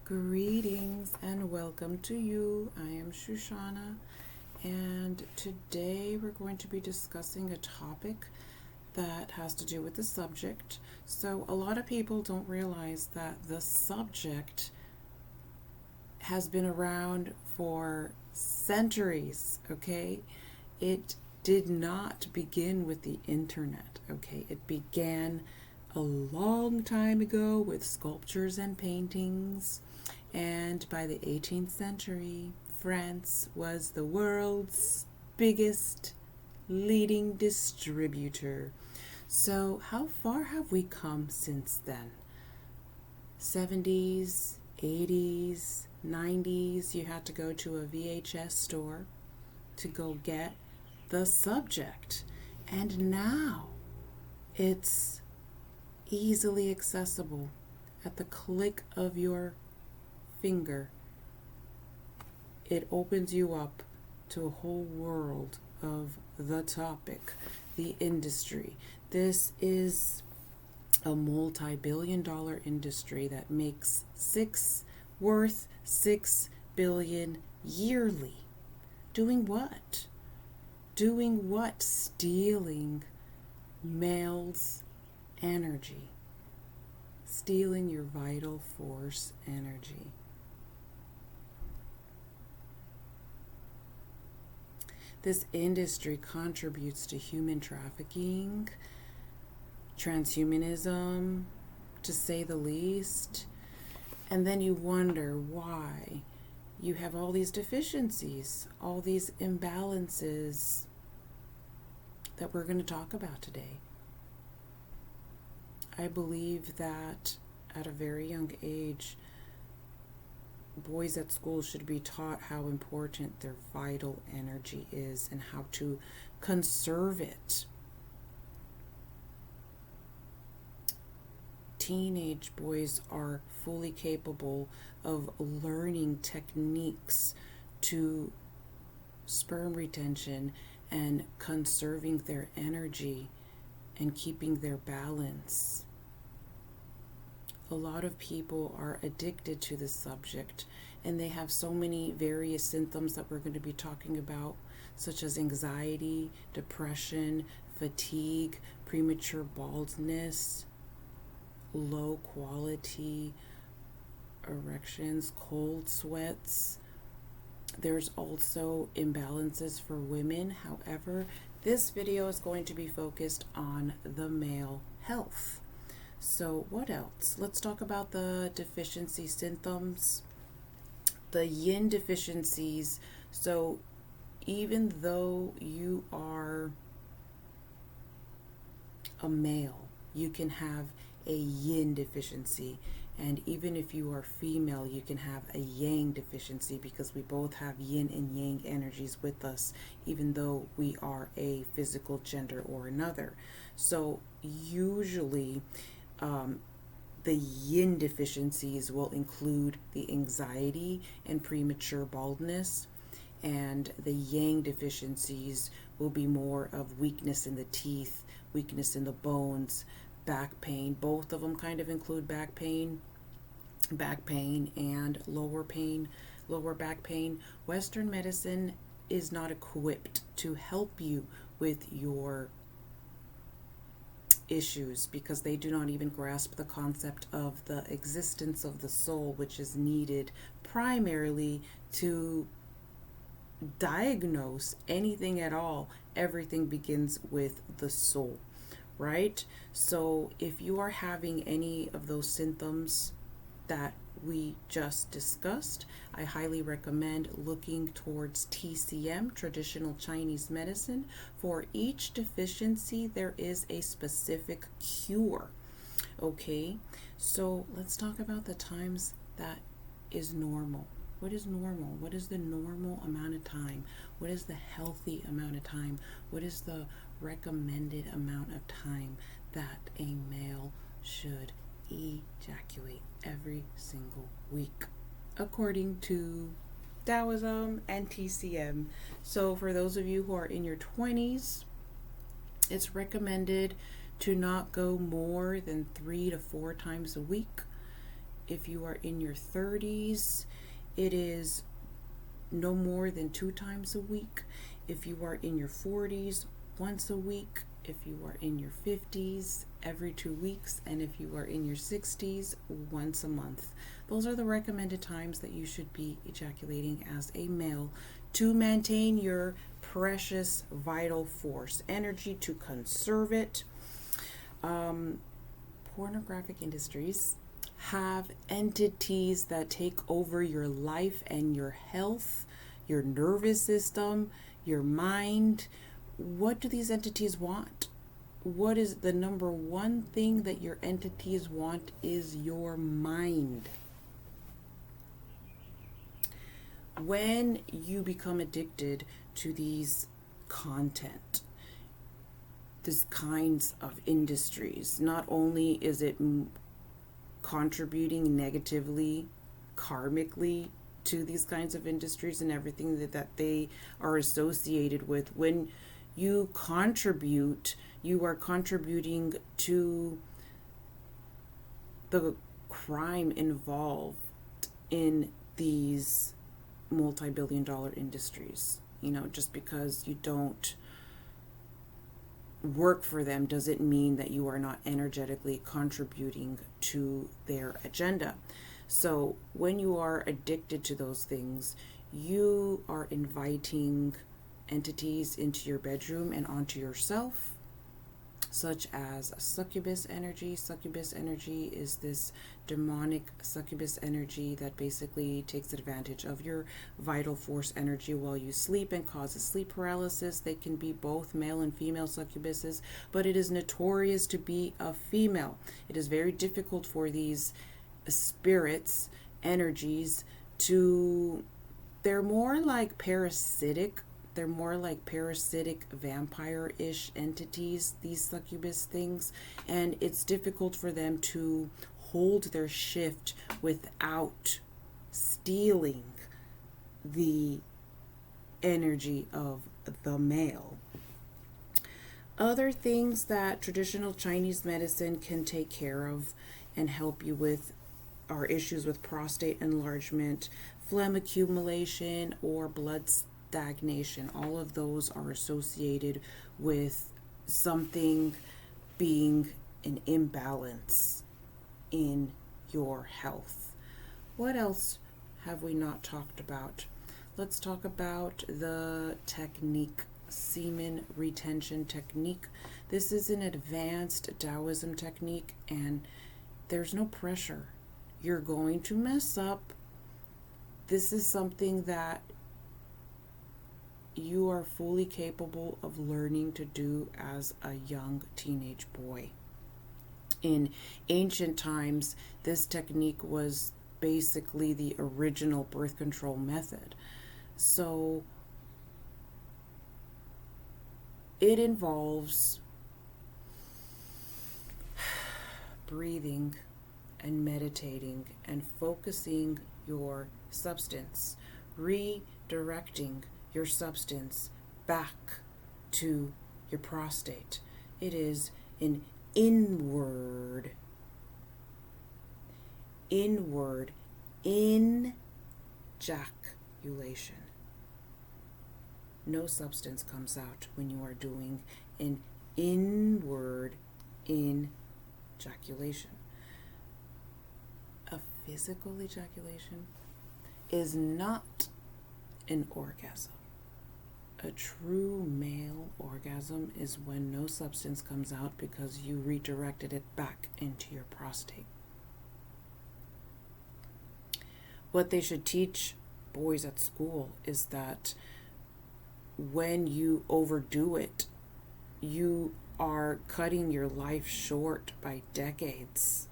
Greetings and welcome to you. I am Shoshana, and today we're going to be discussing a topic that has to do with the subject. So, a lot of people don't realize that the subject has been around for centuries, okay? It did not begin with the internet, okay? It began a long time ago with sculptures and paintings. And by the 18th century, France was the world's biggest leading distributor. So, how far have we come since then? 70s, 80s, 90s, you had to go to a VHS store to go get the subject. And now it's easily accessible at the click of your finger. It opens you up to a whole world of the topic, the industry. This is a multi-billion-dollar industry that makes worth $6 billion yearly. Doing what? Stealing males' energy. Stealing your vital force energy. This industry contributes to human trafficking, transhumanism, to say the least. And then you wonder why you have all these deficiencies, all these imbalances that we're going to talk about today. I believe that at a very young age, boys at school should be taught how important their vital energy is and how to conserve it. Teenage boys are fully capable of learning techniques to sperm retention and conserving their energy and keeping their balance. A lot of people are addicted to this subject, and they have so many various symptoms that we're going to be talking about, such as anxiety, depression, fatigue, premature baldness, low quality erections, cold sweats. There's also imbalances for women. However, this video is going to be focused on the male health. So what else? Let's talk about the deficiency symptoms. The yin deficiencies. So even though you are a male, you can have a yin deficiency. And even if you are female, you can have a yang deficiency, because we both have yin and yang energies with us, even though we are a physical gender or another. So usually the yin deficiencies will include the anxiety and premature baldness, and the yang deficiencies will be more of weakness in the teeth, weakness in the bones, back pain. Both of them kind of include back pain and lower back pain. Western medicine is not equipped to help you with your issues, because they do not even grasp the concept of the existence of the soul, which is needed primarily to diagnose anything at all. Everything begins with the soul, right? So if you are having any of those symptoms that we just discussed, I highly recommend looking towards TCM, traditional Chinese medicine. For each deficiency, there is a specific cure. Okay, so let's talk about the times that is normal. What is normal? What is the normal amount of time? What is the healthy amount of time? What is the recommended amount of time that a male should ejaculate every single week, according to Taoism and TCM? So for those of you who are in your 20s, it's recommended to not go more than 3 to 4 times a week. If you are in your 30s, it is no more than 2 times a week. If you are in your 40s, once a week. If you are in your 50s, every 2 weeks. And if you are in your 60s, once a month. Those are the recommended times that you should be ejaculating as a male to maintain your precious vital force energy, to conserve it. Pornographic industries have entities that take over your life and your health, your nervous system, your mind. What do these entities want? What is the number one thing that your entities want? Is your mind. When you become addicted to these content, these kinds of industries, not only is it contributing negatively, karmically, to these kinds of industries and everything that they are associated with. When you contribute, you are contributing to the crime involved in these multi-billion-dollar industries. Just because you don't work for them doesn't mean that you are not energetically contributing to their agenda. So when you are addicted to those things, you are inviting entities into your bedroom and onto yourself, such as a succubus energy. Succubus energy is this demonic succubus energy that basically takes advantage of your vital force energy while you sleep and causes sleep paralysis. They can be both male and female succubuses, but it is notorious to be a female. It is very difficult for these spirits, energies, they're more like parasitic vampire-ish entities, these succubus things, and it's difficult for them to hold their shift without stealing the energy of the male. Other things that traditional Chinese medicine can take care of and help you with are issues with prostate enlargement, phlegm accumulation, or blood stagnation. All of those are associated with something being an imbalance in your health. What else have we not talked about? Let's talk about the technique, semen retention technique. This is an advanced Taoism technique, and there's no pressure. You're going to mess up. This is something that you are fully capable of learning to do as a young teenage boy. In ancient times, this technique was basically the original birth control method. So it involves breathing and meditating and focusing your substance, redirecting your substance back to your prostate. It is an inward ejaculation. No substance comes out when you are doing an inward ejaculation. A physical ejaculation is not an orgasm. A true male orgasm is when no substance comes out because you redirected it back into your prostate. What they should teach boys at school is that when you overdo it, you are cutting your life short by decades.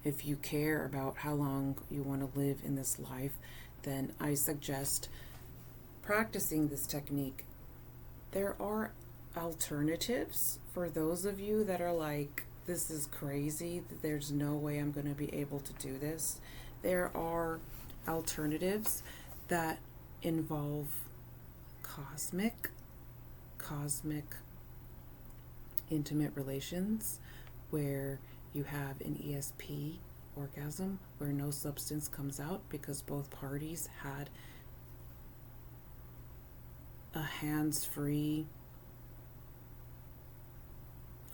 If you care about how long you want to live in this life, then I suggest practicing this technique. There are alternatives for those of you that are like, this is crazy, there's no way I'm going to be able to do this. There are alternatives that involve cosmic intimate relations, where You have an ESP orgasm where no substance comes out because both parties had a hands-free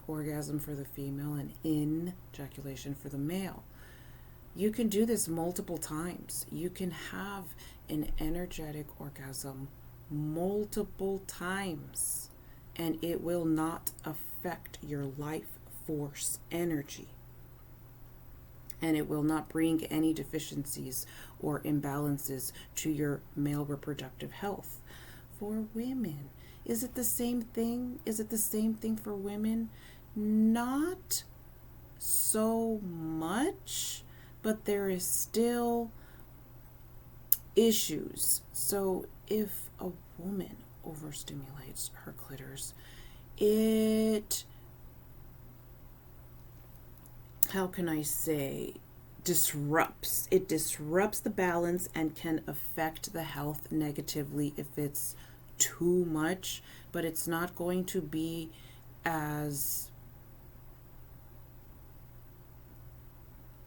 orgasm for the female and in ejaculation for the male. You can do this multiple times. You can have an energetic orgasm multiple times, and it will not affect your life force energy. And it will not bring any deficiencies or imbalances to your male reproductive health. For women, is it the same thing? Is it the same thing for women? Not so much, but there is still issues. So if a woman overstimulates her clitoris, disrupts the balance and can affect the health negatively if it's too much, but it's not going to be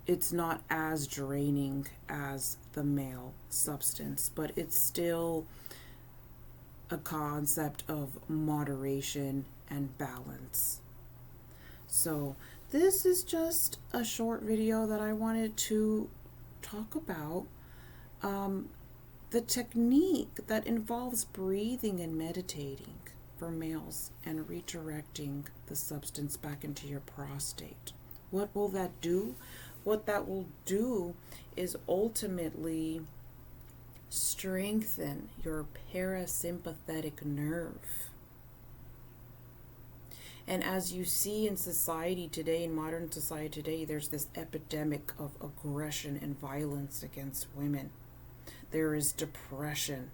it's not as draining as the male substance, but it's still a concept of moderation and balance. So this is just a short video that I wanted to talk about the technique that involves breathing and meditating for males and redirecting the substance back into your prostate. What will that do? What that will do is ultimately strengthen your parasympathetic nerve. And as you see in society today, in modern society today, there's this epidemic of aggression and violence against women. There is depression.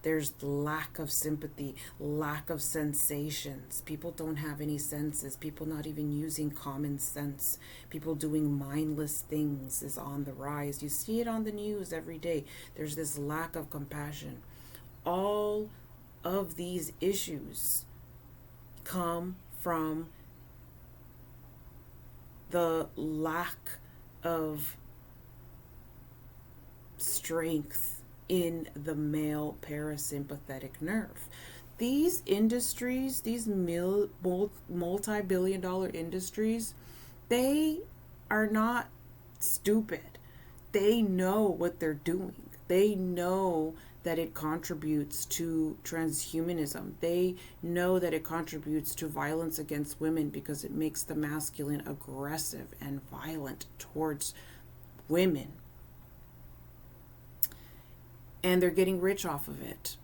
There's lack of sympathy, lack of sensations. People don't have any senses. People not even using common sense. People doing mindless things is on the rise. You see it on the news every day. There's this lack of compassion. All of these issues come from the lack of strength in the male parasympathetic nerve. These industries, these multi-billion-dollar industries, they are not stupid. They know what they're doing. They know that it contributes to transhumanism. They know that it contributes to violence against women because it makes the masculine aggressive and violent towards women. And they're getting rich off of it.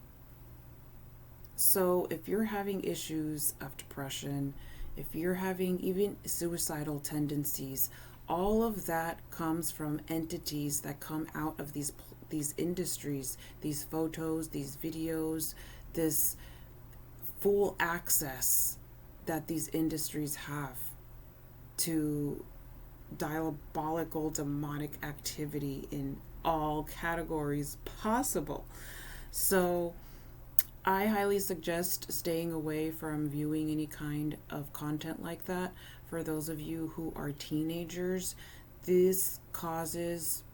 So if you're having issues of depression, if you're having even suicidal tendencies, all of that comes from entities that come out of these industries, these photos, these videos, this full access that these industries have to diabolical, demonic activity in all categories possible. So I highly suggest staying away from viewing any kind of content like that. For those of you who are teenagers, this causes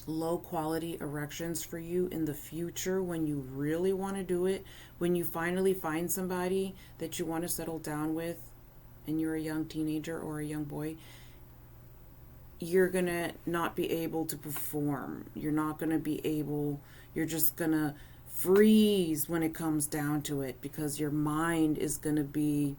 low quality erections for you in the future when you really want to do it. When you finally find somebody that you want to settle down with and you're a young teenager or a young boy, you're gonna not be able to perform. You're just gonna freeze when it comes down to it, because your mind is gonna be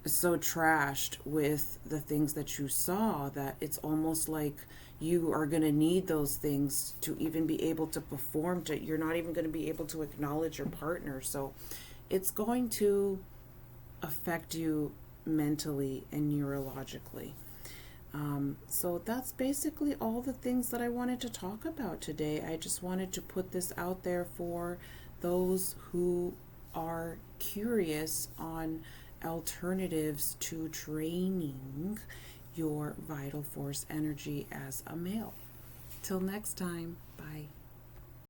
so trashed with the things that you saw that it's almost like you are gonna need those things to even be able to perform. You're not even gonna be able to acknowledge your partner. So it's going to affect you mentally and neurologically. So that's basically all the things that I wanted to talk about today. I just wanted to put this out there for those who are curious on alternatives to draining your vital force energy as a male. Till next time, bye.